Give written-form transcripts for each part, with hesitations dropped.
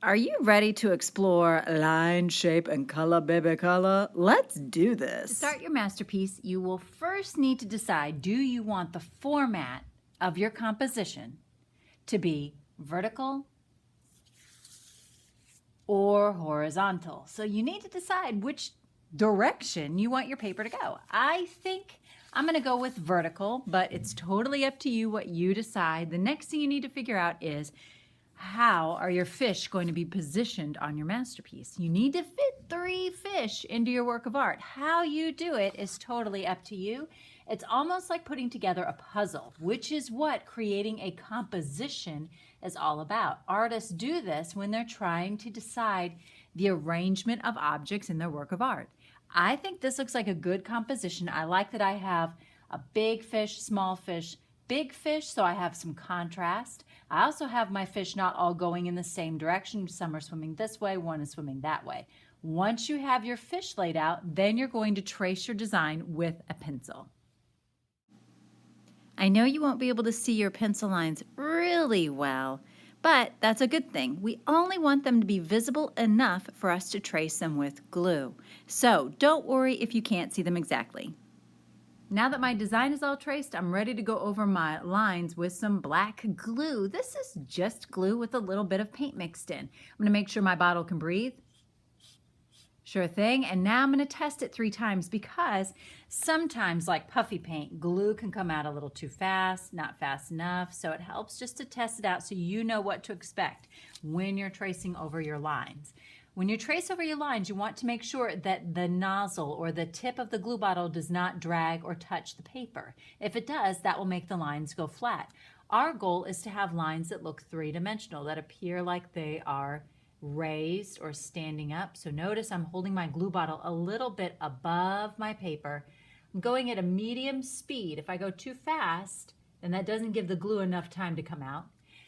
Are you ready to explore line, shape, and color, baby color? Let's do this. To start your masterpiece, you will first need to decide, do you want the format of your composition to be vertical or horizontal? So you need to decide which direction you want your paper to go. I think I'm going to go with vertical, but it's totally up to you what you decide. The next thing you need to figure out is, how are your fish going to be positioned on your masterpiece? You need to fit 3 fish into your work of art. How you do it is totally up to you. It's almost like putting together a puzzle, which is what creating a composition is all about. Artists do this when they're trying to decide the arrangement of objects in their work of art. I think this looks like a good composition. I like that I have a big fish, small fish, big fish, so I have some contrast. I also have my fish not all going in the same direction. Some are swimming this way, one is swimming that way. Once you have your fish laid out, then you're going to trace your design with a pencil. I know you won't be able to see your pencil lines really well, but that's a good thing. We only want them to be visible enough for us to trace them with glue. So don't worry if you can't see them exactly. Now that my design is all traced, I'm ready to go over my lines with some black glue. This is just glue with a little bit of paint mixed in. I'm going to make sure my bottle can breathe. Sure thing. And now I'm going to test it 3 times because sometimes, like puffy paint, glue can come out a little too fast, not fast enough. So it helps just to test it out so you know what to expect when you're tracing over your lines. When you trace over your lines, you want to make sure that the nozzle or the tip of the glue bottle does not drag or touch the paper. If it does, that will make the lines go flat. Our goal is to have lines that look 3-dimensional, that appear like they are raised or standing up. So notice I'm holding my glue bottle a little bit above my paper. I'm going at a medium speed. If I go too fast, then that doesn't give the glue enough time to come out.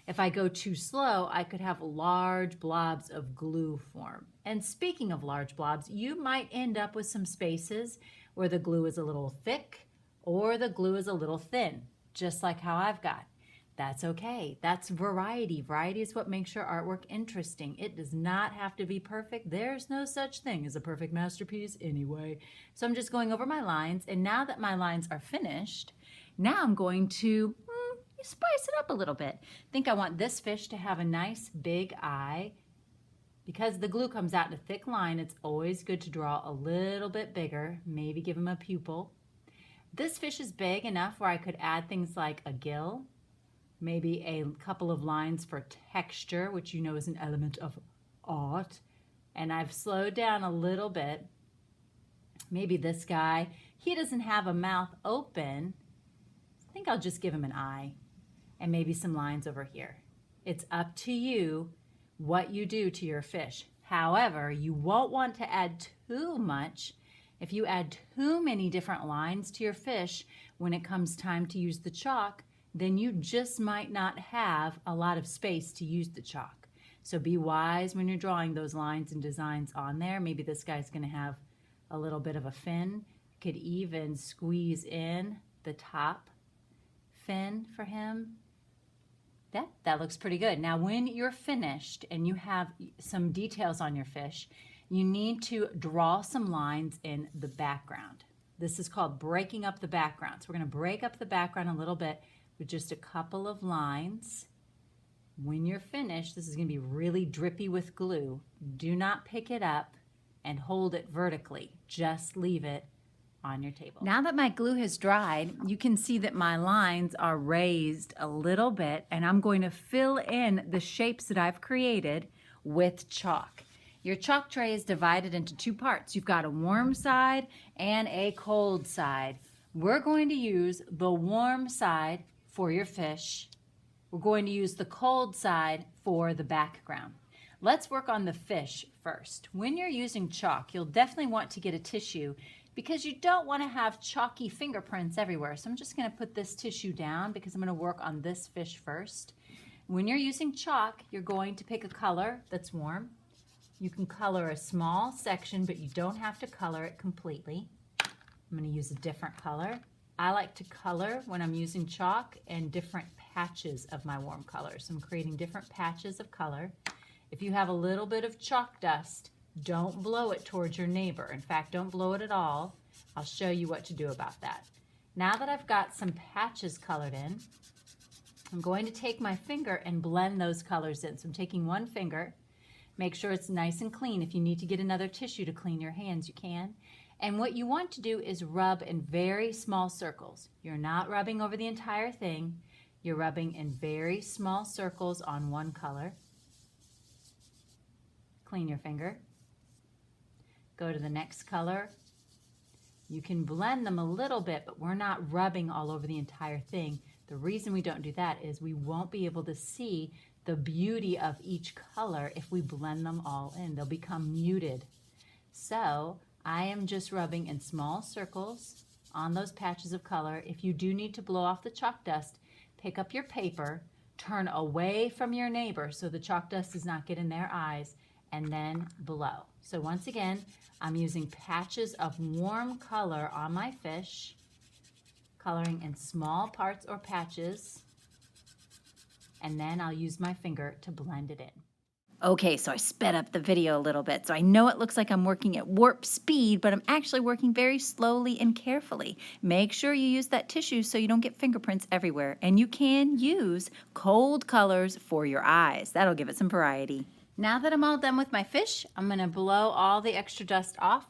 If I go too slow, I could have large blobs of glue form. And speaking of large blobs, you might end up with some spaces where the glue is a little thick or the glue is a little thin, just like how I've got. That's okay. That's variety. Variety is what makes your artwork interesting. It does not have to be perfect. There's no such thing as a perfect masterpiece anyway. So I'm just going over my lines, and now that my lines are finished, now I'm going to spice it up a little bit. I think I want this fish to have a nice big eye. Because the glue comes out in a thick line, it's always good to draw a little bit bigger, maybe give him a pupil. This fish is big enough where I could add things like a gill, maybe a couple of lines for texture, which you know is an element of art. And I've slowed down a little bit. Maybe this guy, he doesn't have a mouth open. I think I'll just give him an eye. And maybe some lines over here. It's up to you what you do to your fish. However, you won't want to add too much. If you add too many different lines to your fish when it comes time to use the chalk, then you just might not have a lot of space to use the chalk. So be wise when you're drawing those lines and designs on there. Maybe this guy's going to have a little bit of a fin. You could even squeeze in the top fin for him. That looks pretty good. Now when you're finished and you have some details on your fish, you need to draw some lines in the background. This is called breaking up the background. So we're going to break up the background a little bit with just a couple of lines. When you're finished, this is going to be really drippy with glue. Do not pick it up and hold it vertically. Just leave it on your table. Now that my glue has dried, you can see that my lines are raised a little bit, and I'm going to fill in the shapes that I've created with chalk. Your chalk tray is divided into 2 parts. You've got a warm side and a cold side. We're going to use the warm side for your fish. We're going to use the cold side for the background. Let's work on the fish first. When you're using chalk, you'll definitely want to get a tissue because you don't want to have chalky fingerprints everywhere. So I'm just going to put this tissue down because I'm going to work on this fish first. When you're using chalk, you're going to pick a color that's warm. You can color a small section, but you don't have to color it completely. I'm going to use a different color. I like to color when I'm using chalk and different patches of my warm colors. So I'm creating different patches of color. If you have a little bit of chalk dust, don't blow it towards your neighbor. In fact, don't blow it at all. I'll show you what to do about that. Now that I've got some patches colored in, I'm going to take my finger and blend those colors in. So I'm taking one finger. Make sure it's nice and clean. If you need to get another tissue to clean your hands, you can. And what you want to do is rub in very small circles. You're not rubbing over the entire thing. You're rubbing in very small circles on one color. Clean your finger. Go to the next color. You can blend them a little bit, but we're not rubbing all over the entire thing. The reason we don't do that is we won't be able to see the beauty of each color if we blend them all in. They'll become muted. So I am just rubbing in small circles on those patches of color. If you do need to blow off the chalk dust, pick up your paper, turn away from your neighbor so the chalk dust does not get in their eyes, and then blow. So once again, I'm using patches of warm color on my fish, coloring in small parts or patches, and then I'll use my finger to blend it in. Okay, so I sped up the video a little bit, so I know it looks like I'm working at warp speed, but I'm actually working very slowly and carefully. Make sure you use that tissue so you don't get fingerprints everywhere, and you can use cold colors for your eyes. That'll give it some variety. Now that I'm all done with my fish, I'm going to blow all the extra dust off,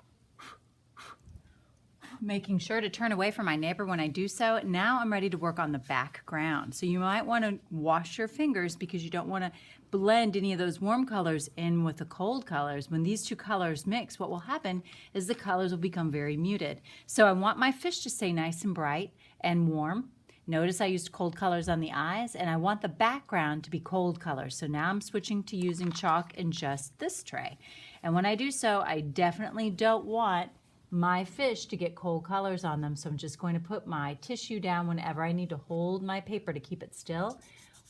making sure to turn away from my neighbor when I do so. Now I'm ready to work on the background. So you might want to wash your fingers because you don't want to blend any of those warm colors in with the cold colors. When these two colors mix, what will happen is the colors will become very muted. So I want my fish to stay nice and bright and warm. Notice I used cold colors on the eyes, and I want the background to be cold colors. So now I'm switching to using chalk in just this tray. And when I do so, I definitely don't want my fish to get cold colors on them. So I'm just going to put my tissue down whenever I need to hold my paper to keep it still.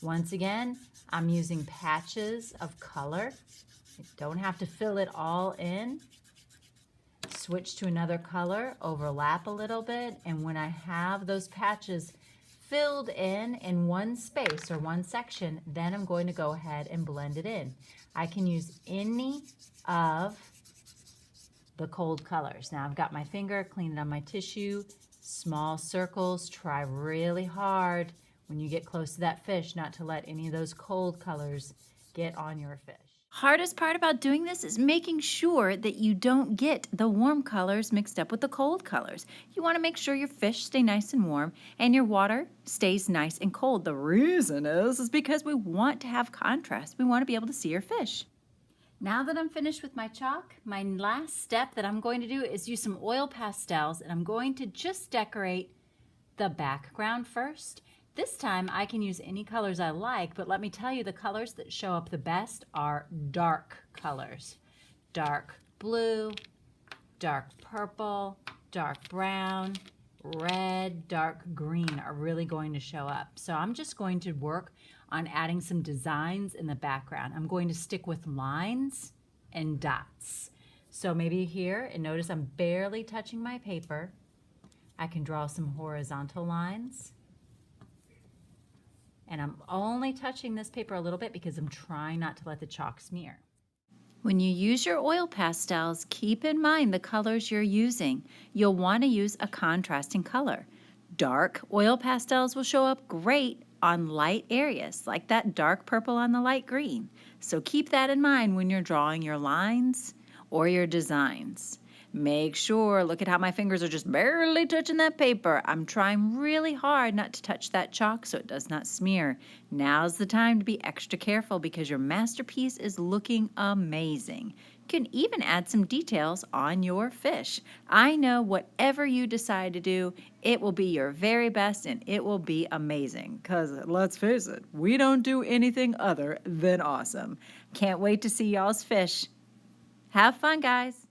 Once again, I'm using patches of color. You don't have to fill it all in. Switch to another color, overlap a little bit, and when I have those patches filled in one space or one section, then I'm going to go ahead and blend it in. I can use any of the cold colors. Now I've got my finger, clean it on my tissue, small circles. Try really hard when you get close to that fish not to let any of those cold colors get on your fish. Hardest part about doing this is making sure that you don't get the warm colors mixed up with the cold colors. You want to make sure your fish stay nice and warm and your water stays nice and cold. The reason is because we want to have contrast. We want to be able to see your fish. Now that I'm finished with my chalk, my last step that I'm going to do is use some oil pastels, and I'm going to just decorate the background first. This time I can use any colors I like, but let me tell you, the colors that show up the best are dark colors. Dark blue, dark purple, dark brown, red, dark green are really going to show up. So I'm just going to work on adding some designs in the background. I'm going to stick with lines and dots. So maybe here, and notice I'm barely touching my paper. I can draw some horizontal lines. And I'm only touching this paper a little bit because I'm trying not to let the chalk smear. When you use your oil pastels, keep in mind the colors you're using. You'll want to use a contrasting color. Dark oil pastels will show up great on light areas, like that dark purple on the light green. So keep that in mind when you're drawing your lines or your designs. Make sure, look at how my fingers are just barely touching that paper. I'm trying really hard not to touch that chalk so it does not smear. Now's the time to be extra careful because your masterpiece is looking amazing. You can even add some details on your fish. I know whatever you decide to do, it will be your very best and it will be amazing. Because let's face it, we don't do anything other than awesome. Can't wait to see y'all's fish. Have fun, guys.